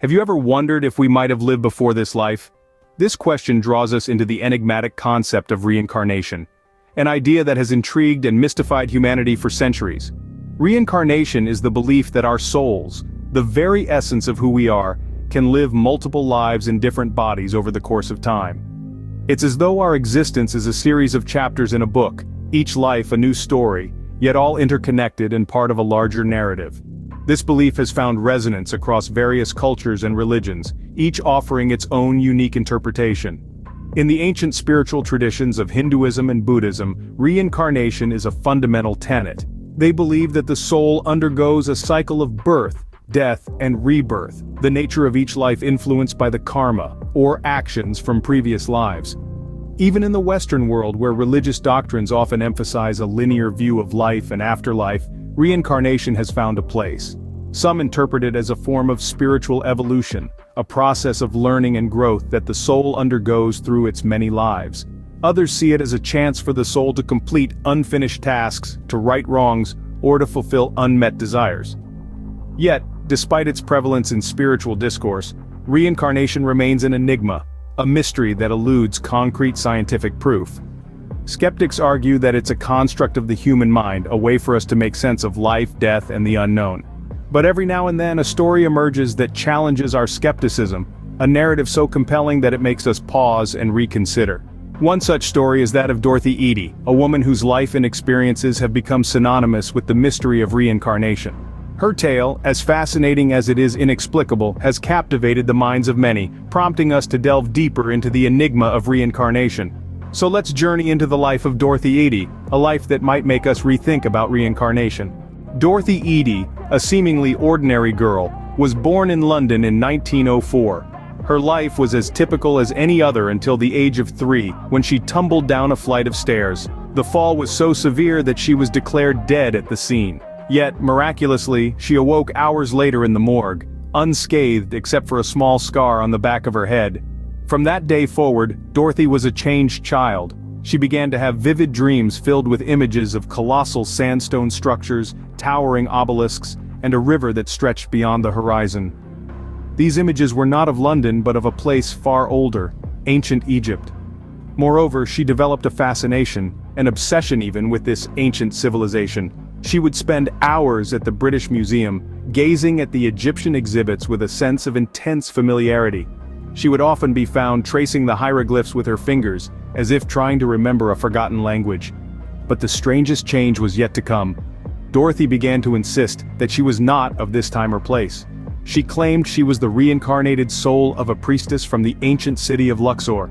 Have you ever wondered if we might have lived before this life? This question draws us into the enigmatic concept of reincarnation, an idea that has intrigued and mystified humanity for centuries. Reincarnation is the belief that our souls, the very essence of who we are, can live multiple lives in different bodies over the course of time. It's as though our existence is a series of chapters in a book, each life a new story, yet all interconnected and part of a larger narrative. This belief has found resonance across various cultures and religions, each offering its own unique interpretation. In the ancient spiritual traditions of Hinduism and Buddhism, reincarnation is a fundamental tenet. They believe that the soul undergoes a cycle of birth, death, and rebirth, the nature of each life influenced by the karma, or actions from previous lives. Even in the Western world, where religious doctrines often emphasize a linear view of life and afterlife, reincarnation has found a place. Some interpret it as a form of spiritual evolution, a process of learning and growth that the soul undergoes through its many lives. Others see it as a chance for the soul to complete unfinished tasks, to right wrongs, or to fulfill unmet desires. Yet, despite its prevalence in spiritual discourse, reincarnation remains an enigma, a mystery that eludes concrete scientific proof. Skeptics argue that it's a construct of the human mind, a way for us to make sense of life, death, and the unknown. But every now and then a story emerges that challenges our skepticism, a narrative so compelling that it makes us pause and reconsider. One such story is that of Dorothy Eady, a woman whose life and experiences have become synonymous with the mystery of reincarnation. Her tale, as fascinating as it is inexplicable, has captivated the minds of many, prompting us to delve deeper into the enigma of reincarnation. So let's journey into the life of Dorothy Eady, a life that might make us rethink about reincarnation. Dorothy Eady, a seemingly ordinary girl, was born in London in 1904. Her life was as typical as any other until the age of 3, when she tumbled down a flight of stairs. The fall was so severe that she was declared dead at the scene. Yet, miraculously, she awoke hours later in the morgue, unscathed except for a small scar on the back of her head. From that day forward, Dorothy was a changed child. She began to have vivid dreams filled with images of colossal sandstone structures, towering obelisks, and a river that stretched beyond the horizon. These images were not of London but of a place far older, ancient Egypt. Moreover, she developed a fascination, an obsession even, with this ancient civilization. She would spend hours at the British Museum, gazing at the Egyptian exhibits with a sense of intense familiarity. She would often be found tracing the hieroglyphs with her fingers, as if trying to remember a forgotten language. But the strangest change was yet to come. Dorothy began to insist that she was not of this time or place. She claimed she was the reincarnated soul of a priestess from the ancient city of Luxor.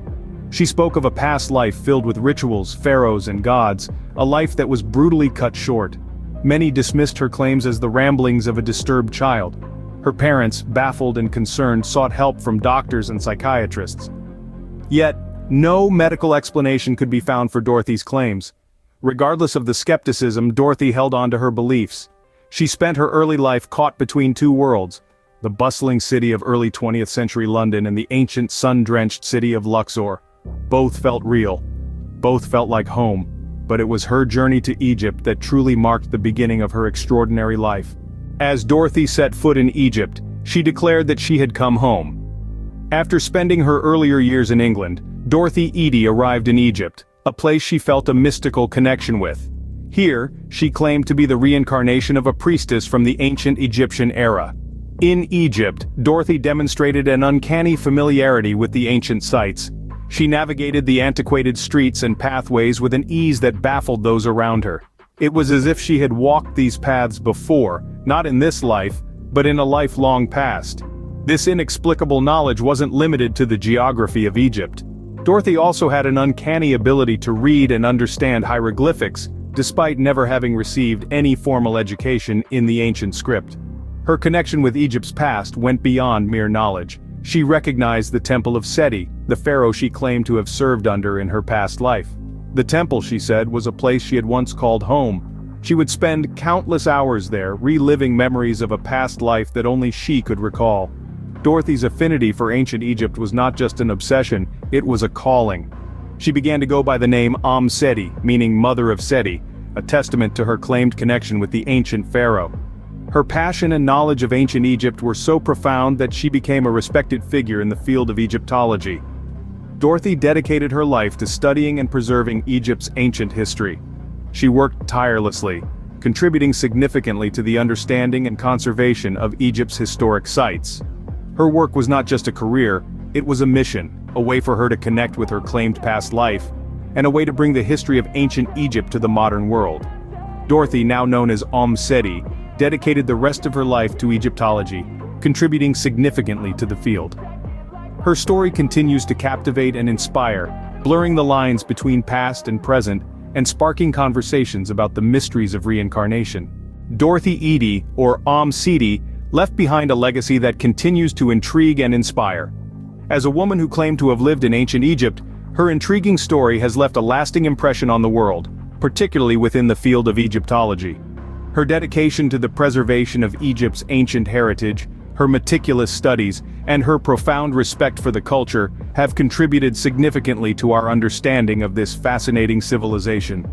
She spoke of a past life filled with rituals, pharaohs, and gods, a life that was brutally cut short. Many dismissed her claims as the ramblings of a disturbed child. Her parents, baffled and concerned, sought help from doctors and psychiatrists. Yet, no medical explanation could be found for Dorothy's claims. Regardless of the skepticism, Dorothy held on to her beliefs. She spent her early life caught between two worlds, the bustling city of early 20th century London and the ancient sun-drenched city of Luxor. Both felt real. Both felt like home. But it was her journey to Egypt that truly marked the beginning of her extraordinary life. As Dorothy set foot in Egypt, she declared that she had come home. After spending her earlier years in England, Dorothy Eady arrived in Egypt, a place she felt a mystical connection with. Here, she claimed to be the reincarnation of a priestess from the ancient Egyptian era. In Egypt, Dorothy demonstrated an uncanny familiarity with the ancient sites. She navigated the antiquated streets and pathways with an ease that baffled those around her. It was as if she had walked these paths before, not in this life, but in a life long past. This inexplicable knowledge wasn't limited to the geography of Egypt. Dorothy also had an uncanny ability to read and understand hieroglyphics, despite never having received any formal education in the ancient script. Her connection with Egypt's past went beyond mere knowledge. She recognized the Temple of Seti, the pharaoh she claimed to have served under in her past life. The temple, she said, was a place she had once called home. She would spend countless hours there, reliving memories of a past life that only she could recall. Dorothy's affinity for ancient Egypt was not just an obsession, it was a calling. She began to go by the name Seti, meaning Mother of Seti, a testament to her claimed connection with the ancient pharaoh. Her passion and knowledge of ancient Egypt were so profound that she became a respected figure in the field of Egyptology. Dorothy dedicated her life to studying and preserving Egypt's ancient history. She worked tirelessly, contributing significantly to the understanding and conservation of Egypt's historic sites. Her work was not just a career, it was a mission, a way for her to connect with her claimed past life, and a way to bring the history of ancient Egypt to the modern world. Dorothy, now known as Seti, dedicated the rest of her life to Egyptology, contributing significantly to the field. Her story continues to captivate and inspire, blurring the lines between past and present, and sparking conversations about the mysteries of reincarnation. Dorothy Eady, or Seti, left behind a legacy that continues to intrigue and inspire. As a woman who claimed to have lived in ancient Egypt, her intriguing story has left a lasting impression on the world, particularly within the field of Egyptology. Her dedication to the preservation of Egypt's ancient heritage, her meticulous studies, and her profound respect for the culture have contributed significantly to our understanding of this fascinating civilization.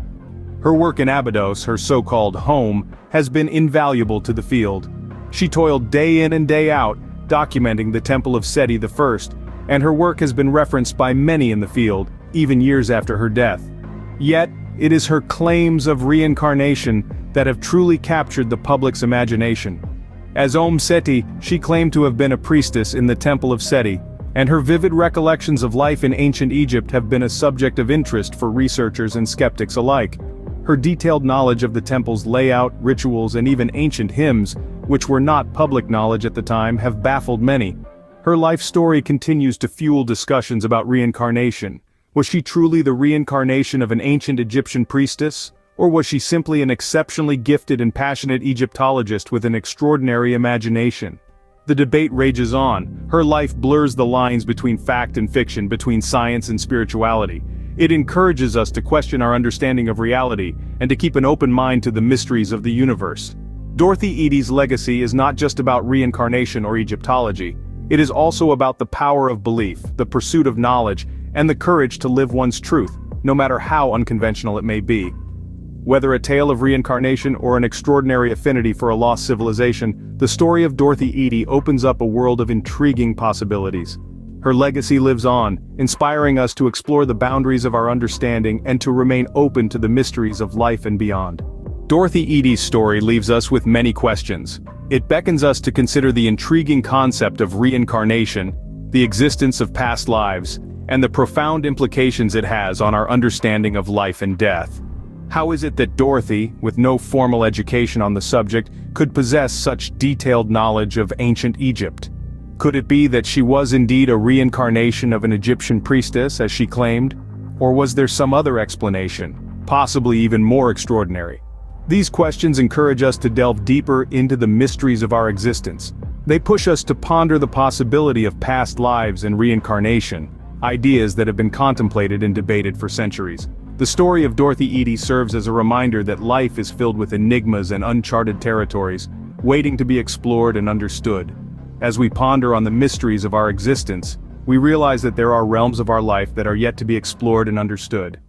Her work in Abydos, her so-called home, has been invaluable to the field. She toiled day in and day out, documenting the Temple of Seti I, and her work has been referenced by many in the field, even years after her death. Yet, it is her claims of reincarnation that have truly captured the public's imagination. As Seti, she claimed to have been a priestess in the Temple of Seti, and her vivid recollections of life in ancient Egypt have been a subject of interest for researchers and skeptics alike. Her detailed knowledge of the temple's layout, rituals, and even ancient hymns, which were not public knowledge at the time, have baffled many. Her life story continues to fuel discussions about reincarnation. Was she truly the reincarnation of an ancient Egyptian priestess? Or was she simply an exceptionally gifted and passionate Egyptologist with an extraordinary imagination? The debate rages on. Her life blurs the lines between fact and fiction, between science and spirituality. It encourages us to question our understanding of reality, and to keep an open mind to the mysteries of the universe. Dorothy Eady's legacy is not just about reincarnation or Egyptology. It is also about the power of belief, the pursuit of knowledge, and the courage to live one's truth, no matter how unconventional it may be. Whether a tale of reincarnation or an extraordinary affinity for a lost civilization, the story of Dorothy Eady opens up a world of intriguing possibilities. Her legacy lives on, inspiring us to explore the boundaries of our understanding and to remain open to the mysteries of life and beyond. Dorothy Eady's story leaves us with many questions. It beckons us to consider the intriguing concept of reincarnation, the existence of past lives, and the profound implications it has on our understanding of life and death. How is it that Dorothy, with no formal education on the subject, could possess such detailed knowledge of ancient Egypt? Could it be that she was indeed a reincarnation of an Egyptian priestess, as she claimed? Or was there some other explanation, possibly even more extraordinary? These questions encourage us to delve deeper into the mysteries of our existence. They push us to ponder the possibility of past lives and reincarnation, ideas that have been contemplated and debated for centuries. The story of Dorothy Eady serves as a reminder that life is filled with enigmas and uncharted territories, waiting to be explored and understood. As we ponder on the mysteries of our existence, we realize that there are realms of our life that are yet to be explored and understood.